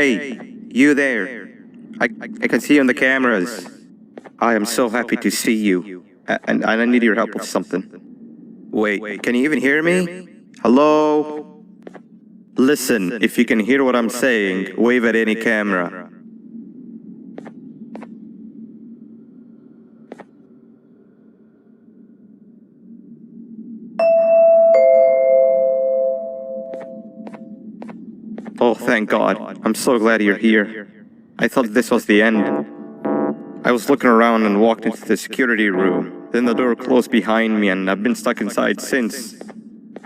Hey, you there. I can see you on the cameras. I am so happy to see you. And I need your help with something. Wait, can you even hear me? Hello? Listen, if you can hear what I'm saying, wave at any camera. Oh, thank God. I'm so glad you're here. I thought this was the end. I was looking around and walked into the security room. Then the door closed behind me and I've been stuck inside since.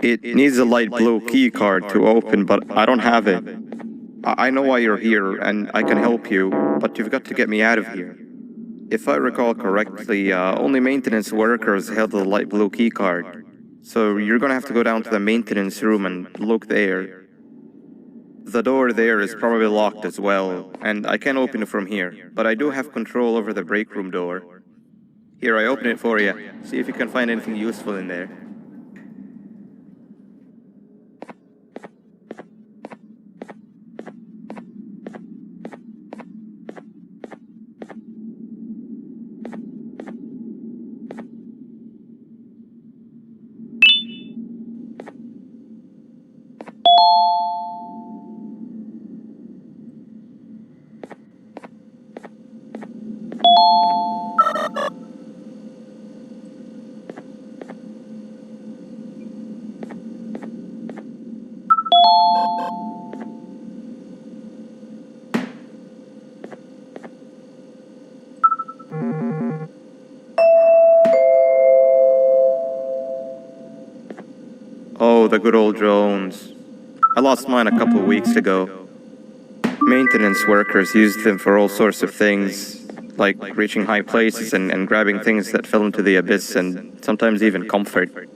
It needs a light blue key card to open, but I don't have it. I know why you're here and I can help you, but you've got to get me out of here. If I recall correctly, only maintenance workers held the light blue key card. So you're gonna have to go down to the maintenance room and look there. The door there is probably locked as well, and I can't open it from here, but I do have control over the break room door. Here, I open it for you. See if you can find anything useful in there. Oh, the good old drones. I lost mine a couple weeks ago. Maintenance workers used them for all sorts of things, like reaching high places and grabbing things that fell into the abyss and sometimes even comfort.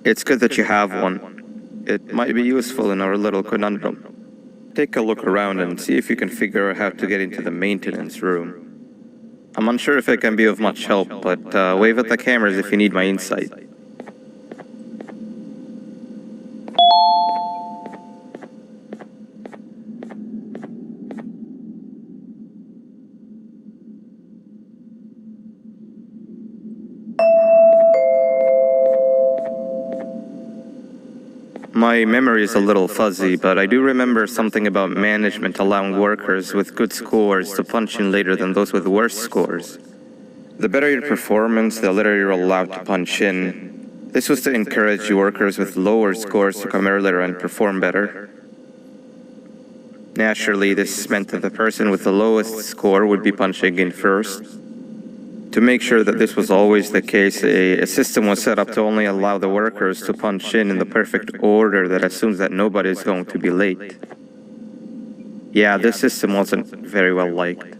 It's good that you have one. It might be useful in our little conundrum. Take a look around and see if you can figure out how to get into the maintenance room. I'm unsure if it can be of much help, but wave at the cameras if you need my insight. My memory is a little fuzzy, but I do remember something about management allowing workers with good scores to punch in later than those with worse scores. The better your performance, the later you're allowed to punch in. This was to encourage workers with lower scores to come earlier and perform better. Naturally, this meant that the person with the lowest score would be punching in first. To make sure that this was always the case, a system was set up to only allow the workers to punch in the perfect order that assumes that nobody is going to be late. Yeah, this system wasn't very well liked.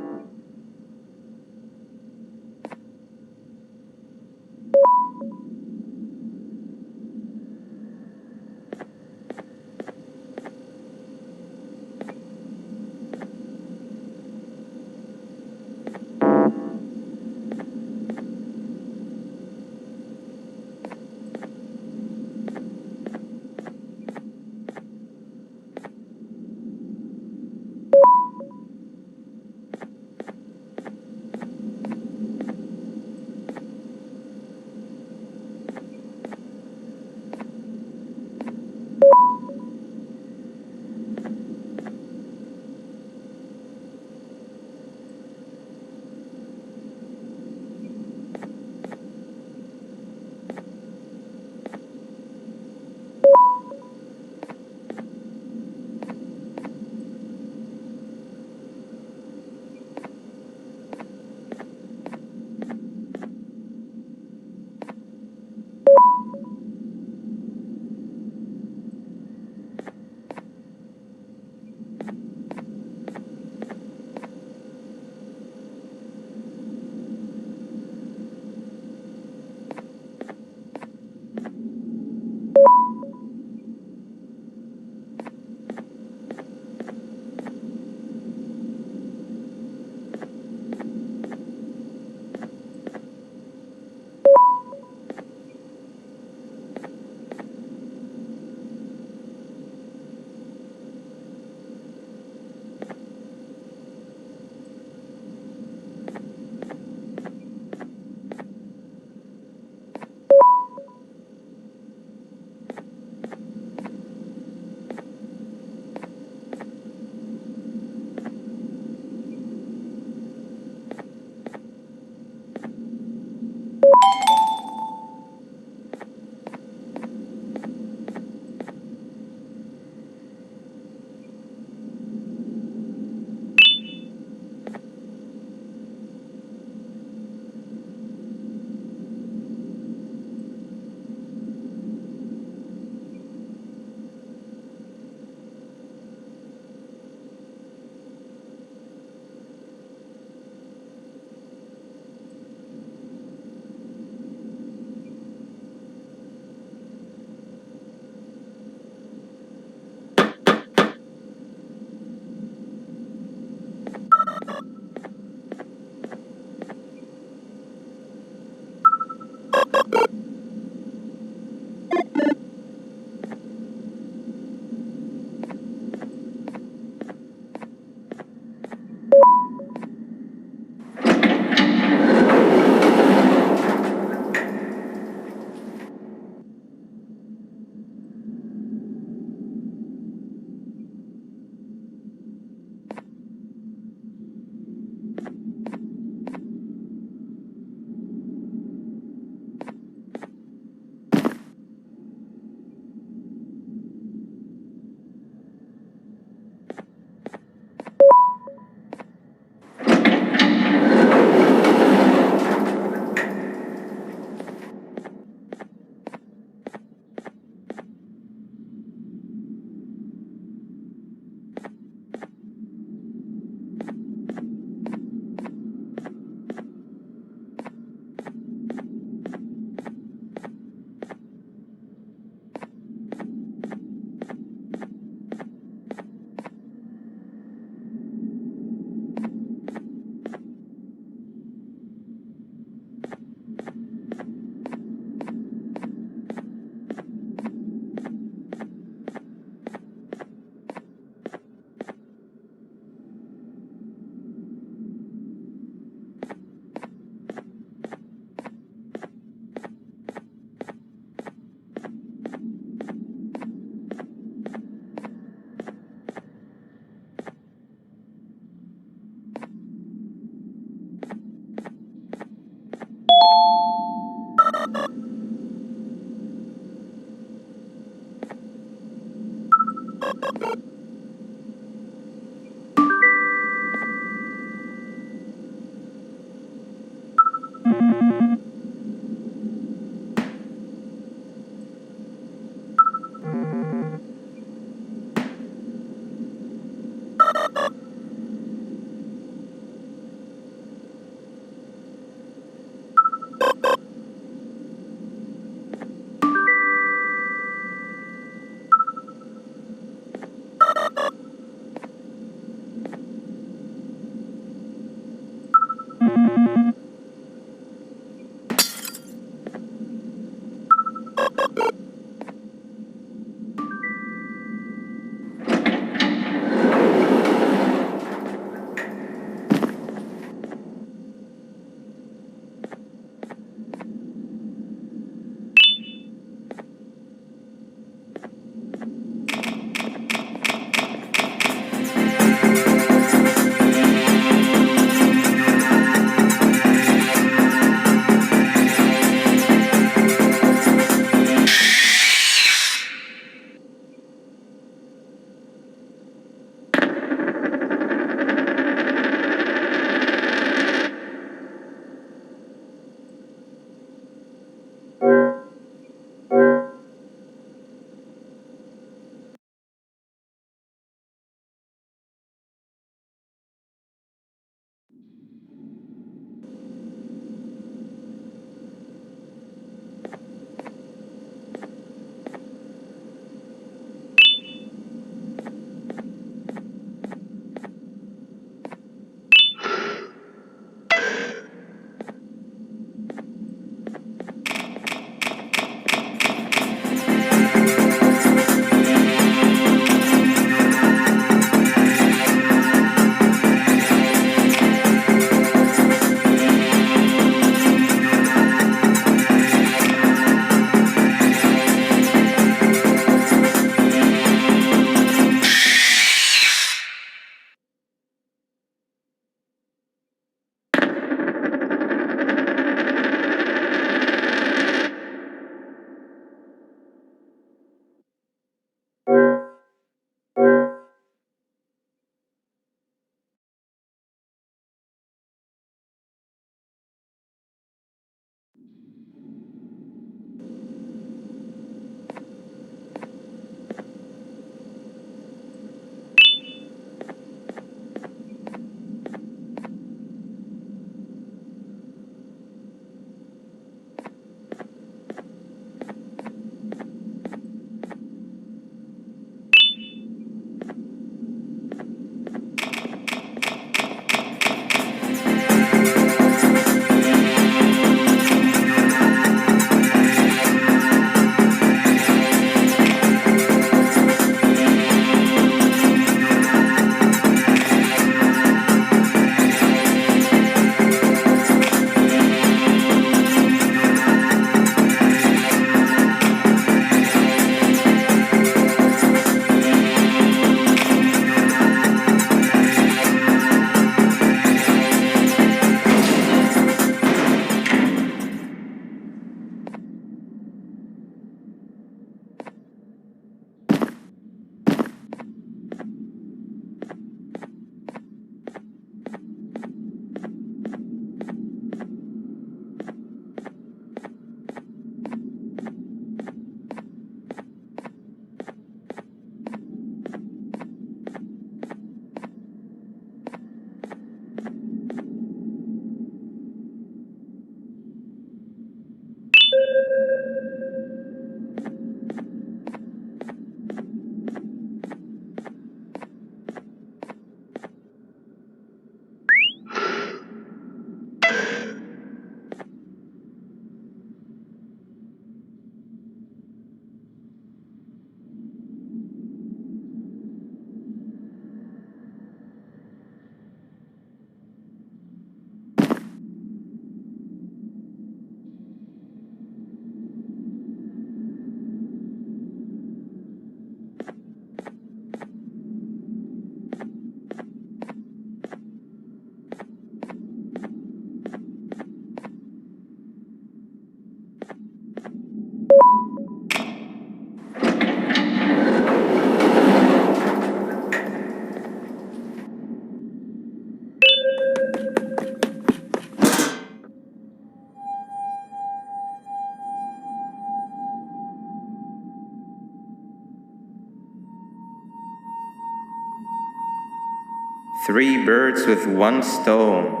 3 birds with 1 stone.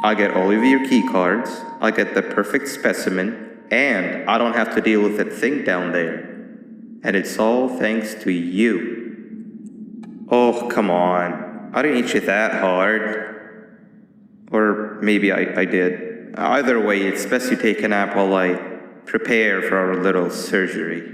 I'll get all of your key cards, I'll get the perfect specimen, and I don't have to deal with that thing down there. And it's all thanks to you. Oh, come on. I didn't hit you that hard. Or maybe I did. Either way, it's best you take a nap while I prepare for our little surgery.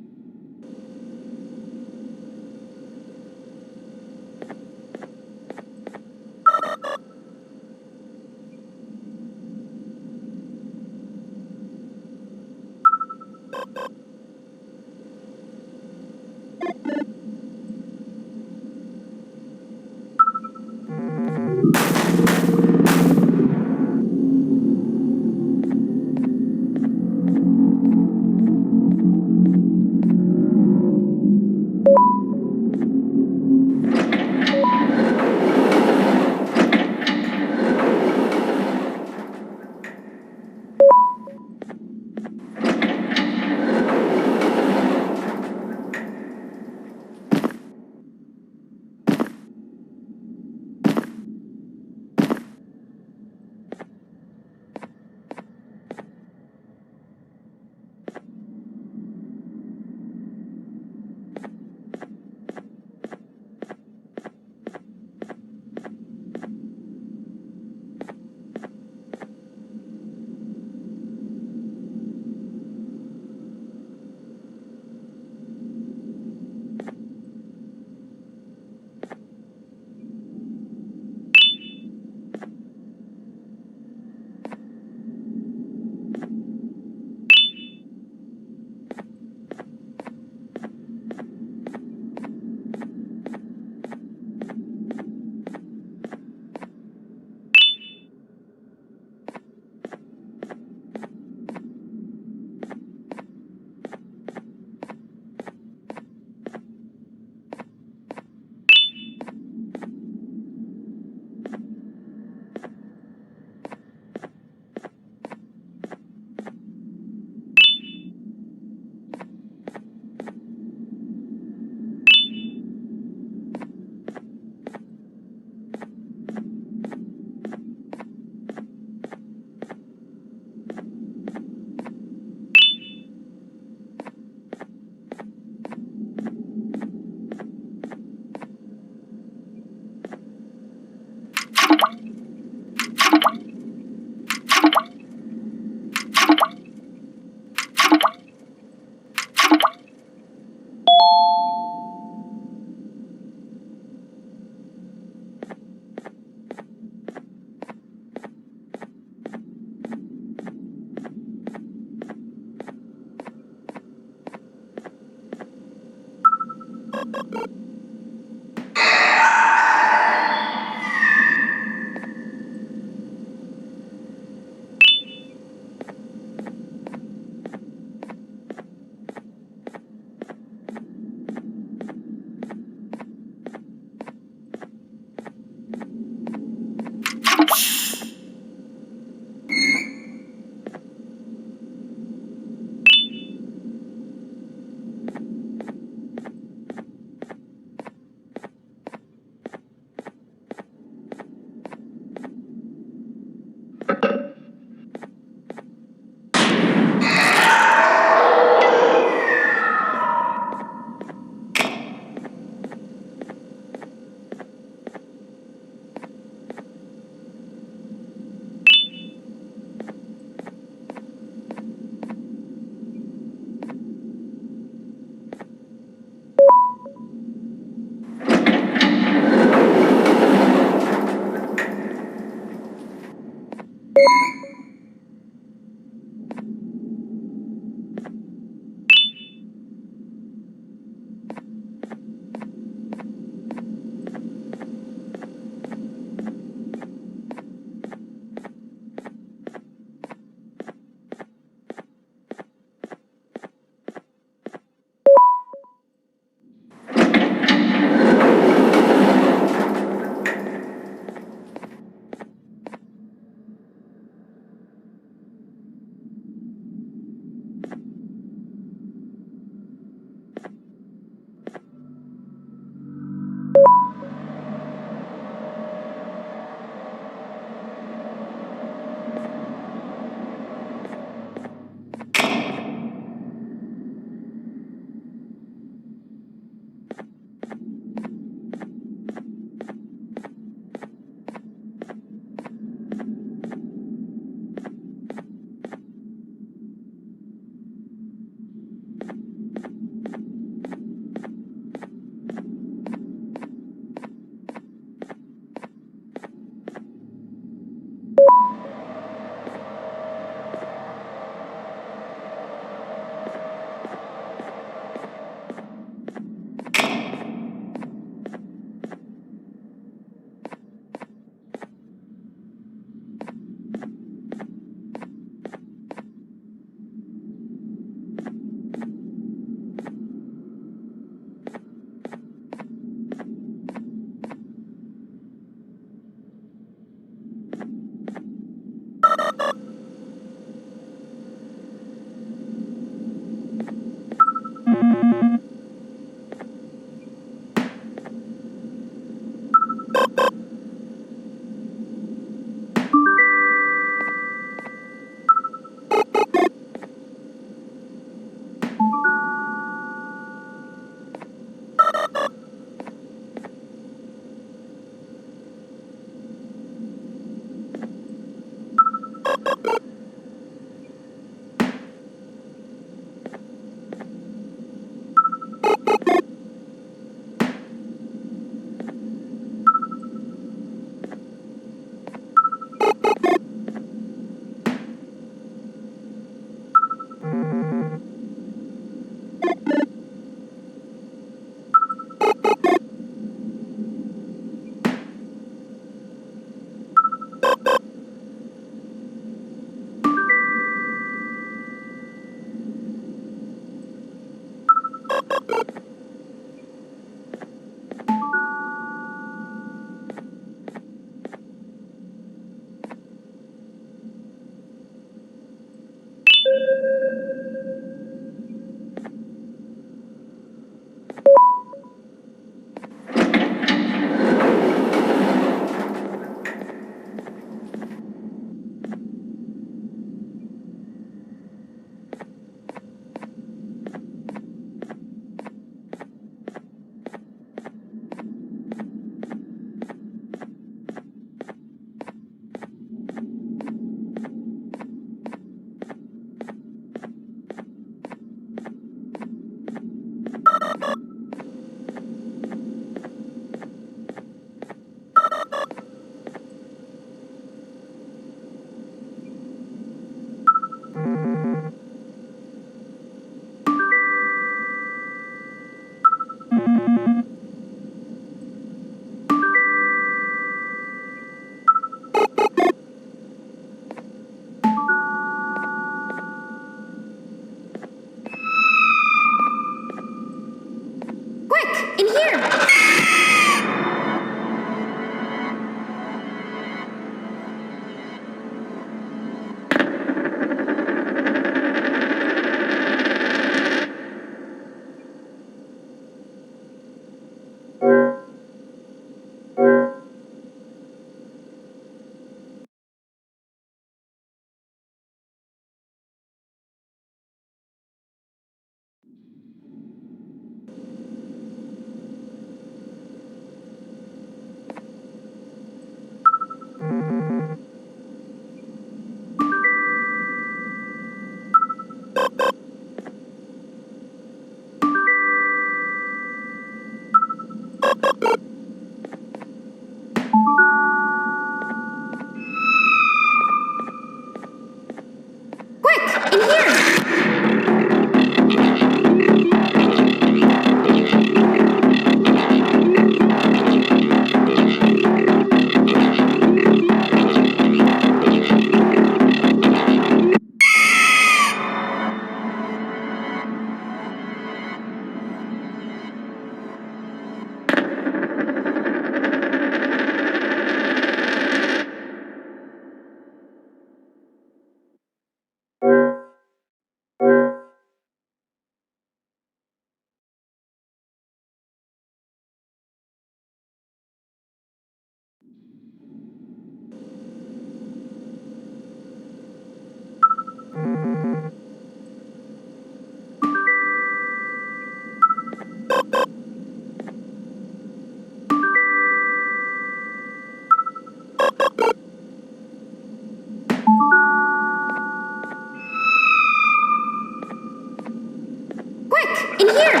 In here!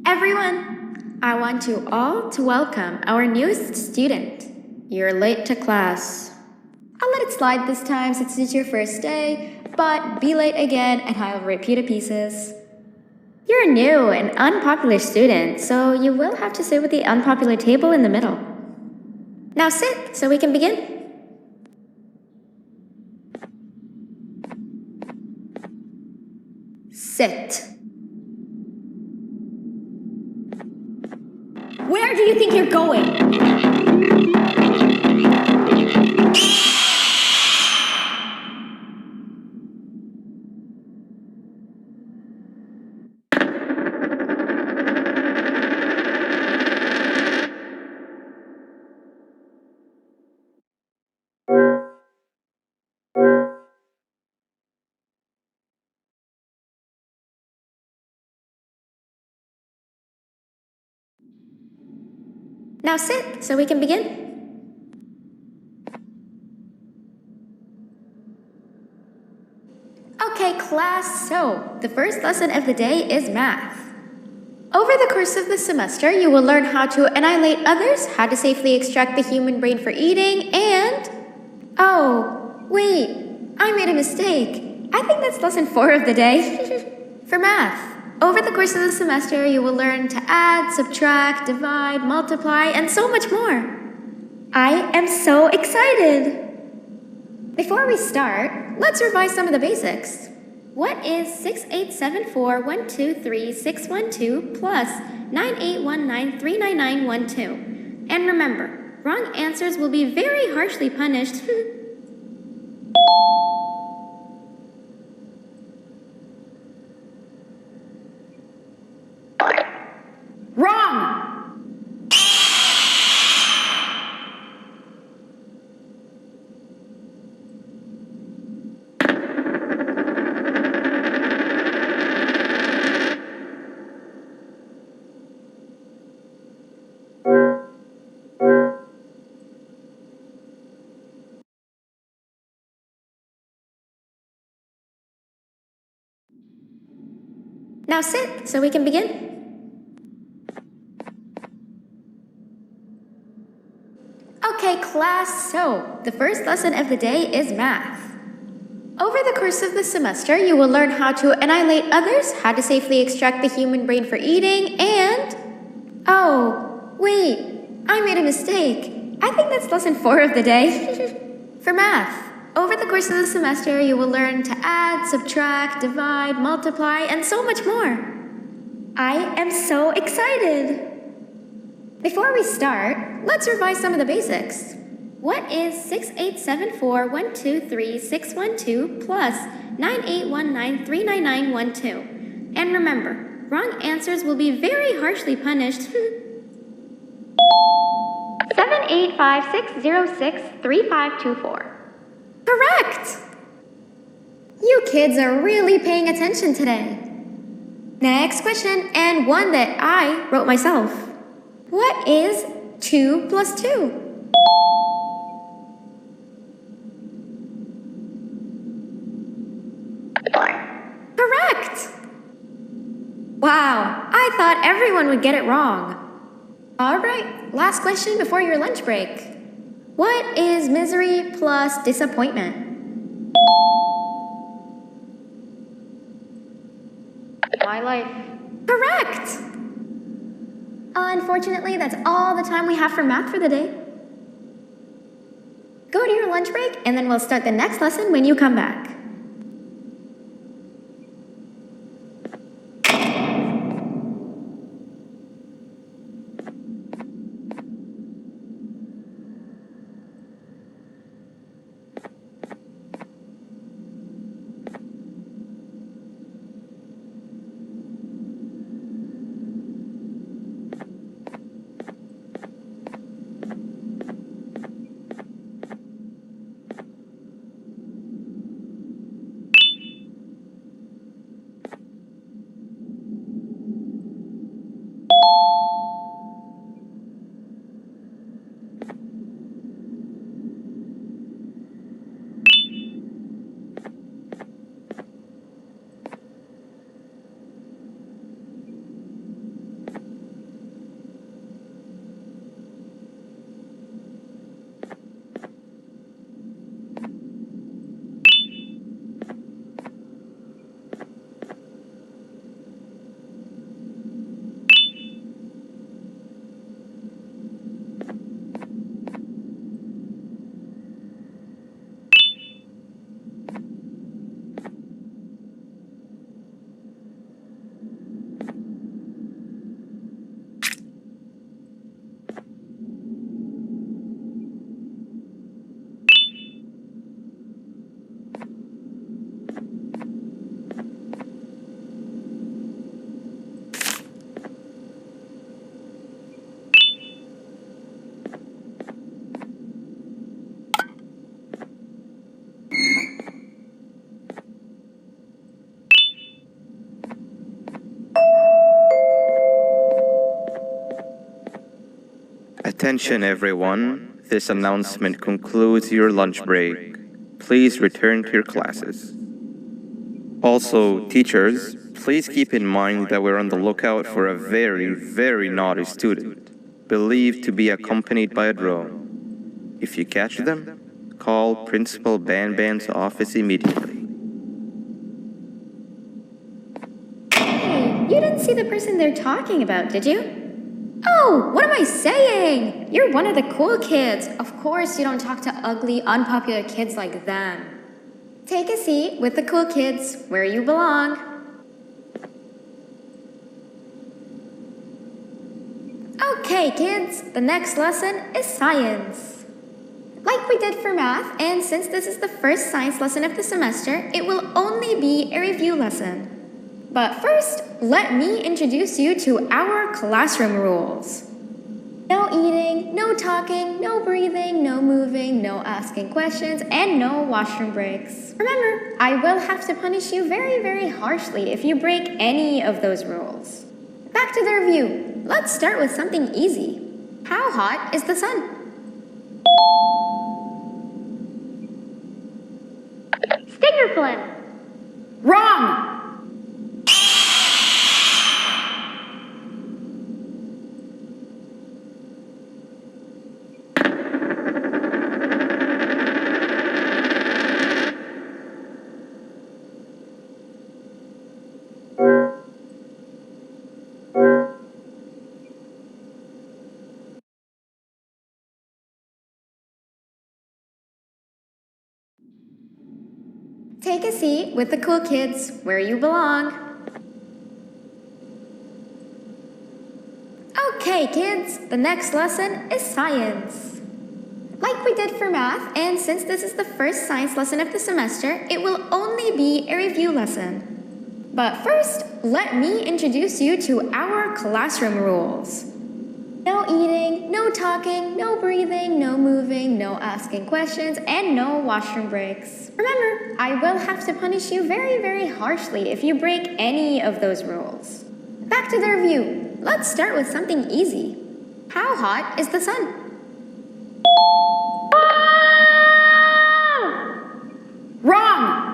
Everyone, I want you all to welcome our newest student. You're late to class. I'll let it slide this time since it's your first day, but be late again and I'll rip you to pieces. You're a new and unpopular student, so you will have to sit with the unpopular table in the middle. Now sit so we can begin. Sit. Where do you think you're going? Now sit so we can begin. Okay, class, so the first lesson of the day is math. Over the course of the semester, you will learn how to annihilate others, how to safely extract the human brain for eating, and... Oh, wait, I made a mistake. I think that's lesson 4 of the day. For math. Over the course of the semester, you will learn to add, subtract, divide, multiply, and so much more. I am so excited! Before we start, let's revise some of the basics. What is 6874123612 plus 9819399912? And remember, wrong answers will be very harshly punished. Wrong! Now sit so we can begin. Okay, class, so the first lesson of the day is math. Over the course of the semester, you will learn how to annihilate others, how to safely extract the human brain for eating, and... Oh, wait, I made a mistake. I think that's lesson 4 of the day. For math. Over the course of the semester, you will learn to add, subtract, divide, multiply, and so much more. I am so excited! Before we start, let's revise some of the basics. What is 6874123612 plus 9819399912? And remember, wrong answers will be very harshly punished. 7856063524. Correct! You kids are really paying attention today. Next question, and one that I wrote myself. What is 2 plus 2? Correct! Wow, I thought everyone would get it wrong. Alright, last question before your lunch break. What is misery plus disappointment? My life. Correct! Unfortunately, that's all the time we have for math for the day. Go to your lunch break, and then we'll start the next lesson when you come back. Attention everyone, this announcement concludes your lunch break. Please return to your classes. Also, teachers, please keep in mind that we're on the lookout for a very, very naughty student, believed to be accompanied by a drone. If you catch them, call Principal Banban's office immediately. Hey, you didn't see the person they're talking about, did you? Oh, what am I saying? You're one of the cool kids. Of course you don't talk to ugly, unpopular kids like them. Take a seat with the cool kids where you belong. Okay, kids, the next lesson is science. Like we did for math, and since this is the first science lesson of the semester, it will only be a review lesson. But first, let me introduce you to our classroom rules. No eating, no talking, no breathing, no moving, no asking questions, and no washroom breaks. Remember, I will have to punish you very, very harshly if you break any of those rules. Back to the review. Let's start with something easy. How hot is the sun? Stinger flint. Wrong! Take a seat with the cool kids where you belong. Okay, kids, the next lesson is science. Like we did for math, and since this is the first science lesson of the semester, it will only be a review lesson. But first, let me introduce you to our classroom rules. No eating, no talking, no breathing, no moving, no asking questions, and no washroom breaks. Remember, I will have to punish you very, very harshly if you break any of those rules. Back to the review. Let's start with something easy. How hot is the sun? Wrong!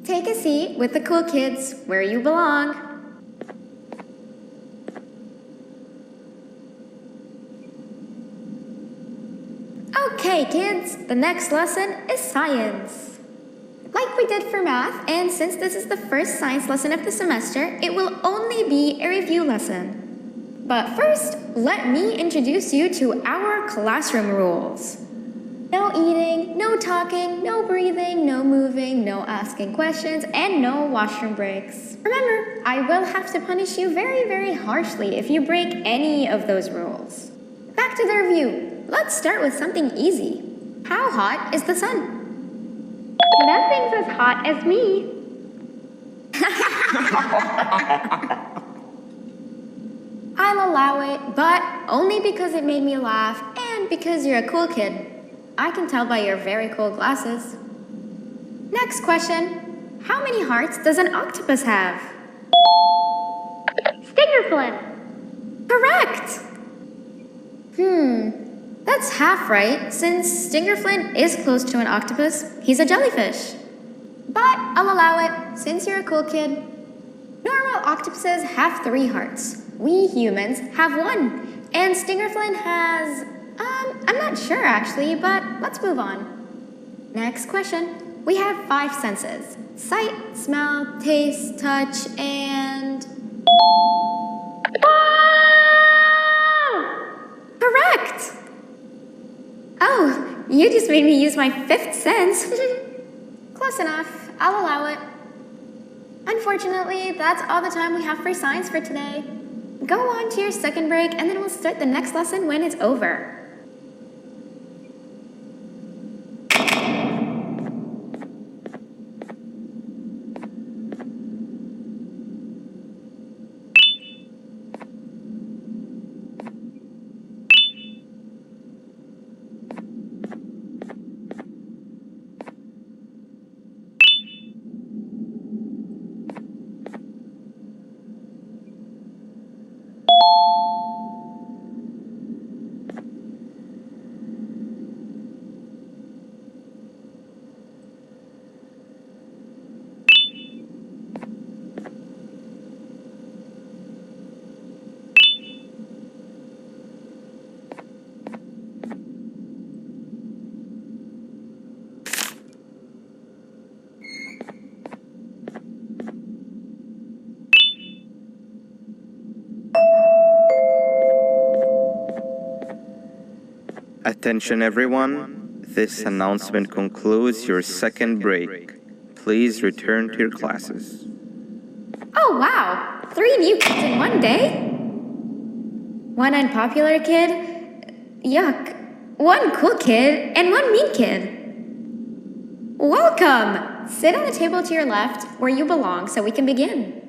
Take a seat with the cool kids where you belong. Okay, kids, the next lesson is science. Like we did for math, and since this is the first science lesson of the semester, it will only be a review lesson. But first, let me introduce you to our classroom rules. No eating, no talking, no breathing, no moving, no asking questions, and no washroom breaks. Remember, I will have to punish you very, very harshly if you break any of those rules. Back to the review. Let's start with something easy. How hot is the sun? Nothing's as hot as me. I'll allow it, but only because it made me laugh and because you're a cool kid. I can tell by your very cool glasses. Next question. How many hearts does an octopus have? Stinger flint. Correct! That's half right, since Stingerflint is close to an octopus. He's a jellyfish. But I'll allow it, since you're a cool kid. Normal octopuses have 3 hearts. We humans have 1. And Stingerflint has... I'm not sure actually, but let's move on. Next question. We have 5 senses. Sight, smell, taste, touch, and... Correct! Oh, you just made me use my 5th sense. Close enough. I'll allow it. Unfortunately, that's all the time we have for science for today. Go on to your second break, and then we'll start the next lesson when it's over. Attention everyone, this announcement concludes your second break. Please return to your classes. Oh wow! 3 new kids in one day? 1 unpopular kid? Yuck. 1 cool kid and 1 mean kid. Welcome! Sit on the table to your left where you belong so we can begin.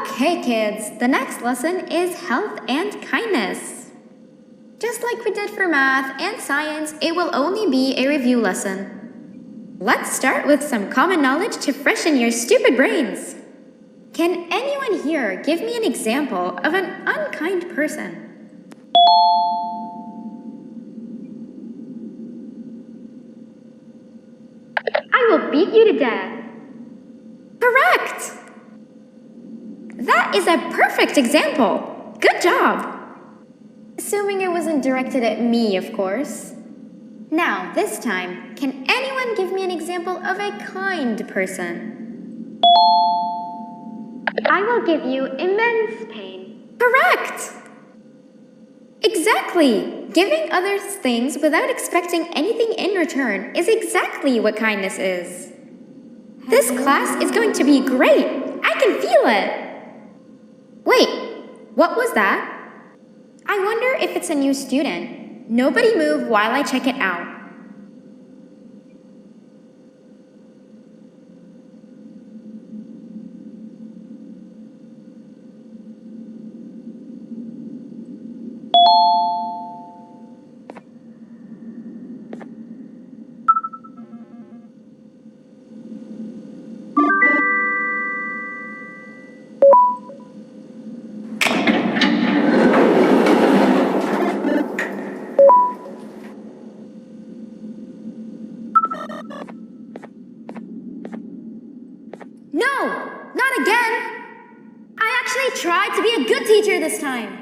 Okay, kids, the next lesson is health and kindness. Just like we did for math and science, it will only be a review lesson. Let's start with some common knowledge to freshen your stupid brains. Can anyone here give me an example of an unkind person? I will beat you to death. Correct! That is a perfect example. Good job. Assuming it wasn't directed at me, of course. Now, this time, can anyone give me an example of a kind person? I will give you immense pain. Correct! Exactly! Giving others things without expecting anything in return is exactly what kindness is. This class is going to be great! I can feel it! Wait, what was that? I wonder if it's a new student. Nobody move while I check it out. No, not again. I actually tried to be a good teacher this time.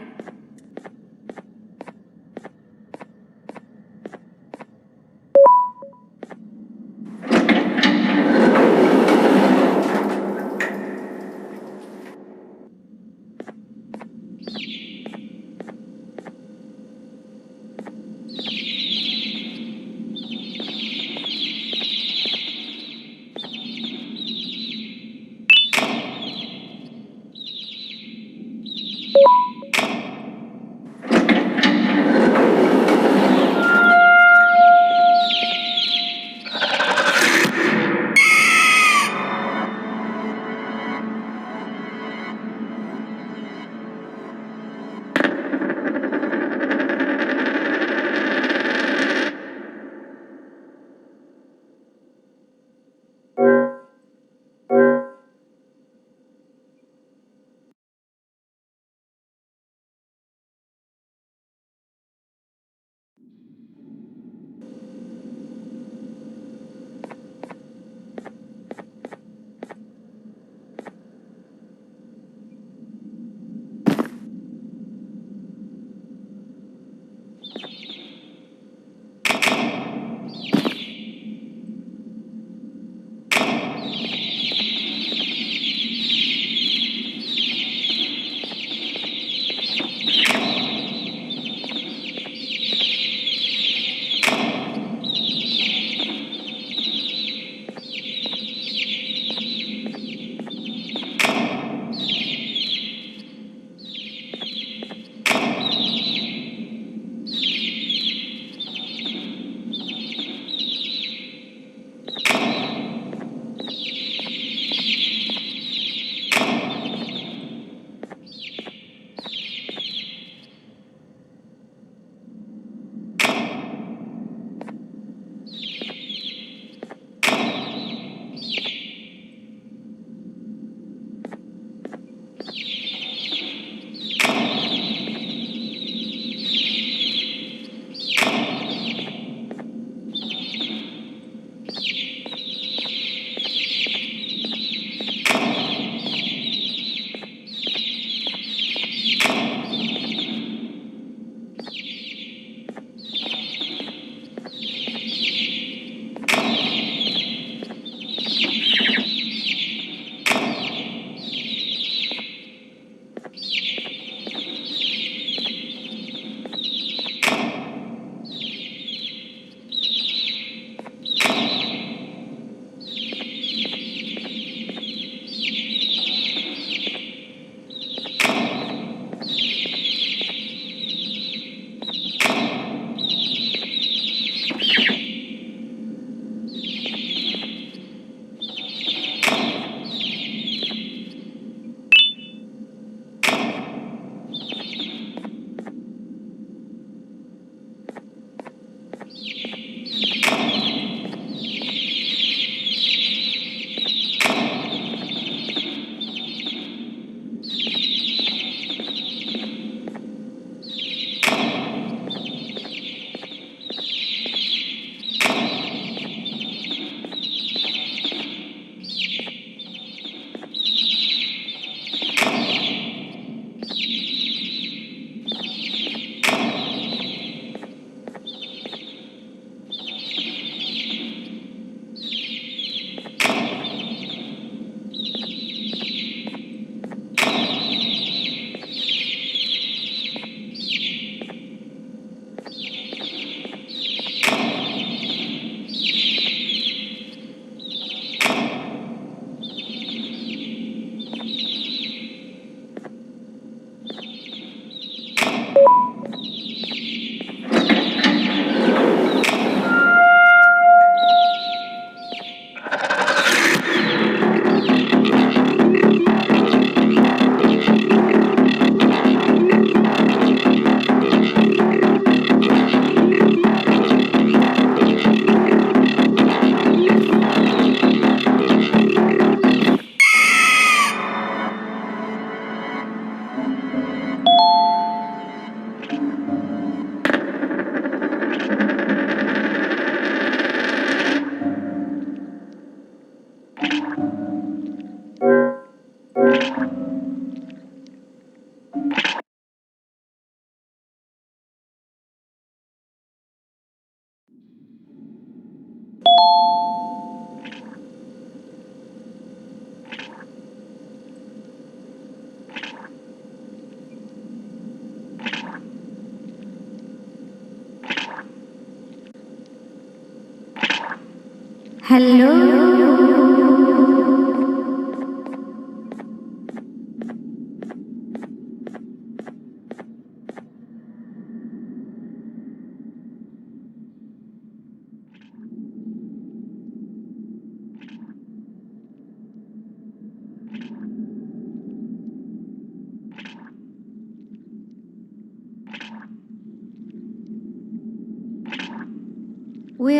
Where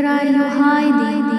are you hiding?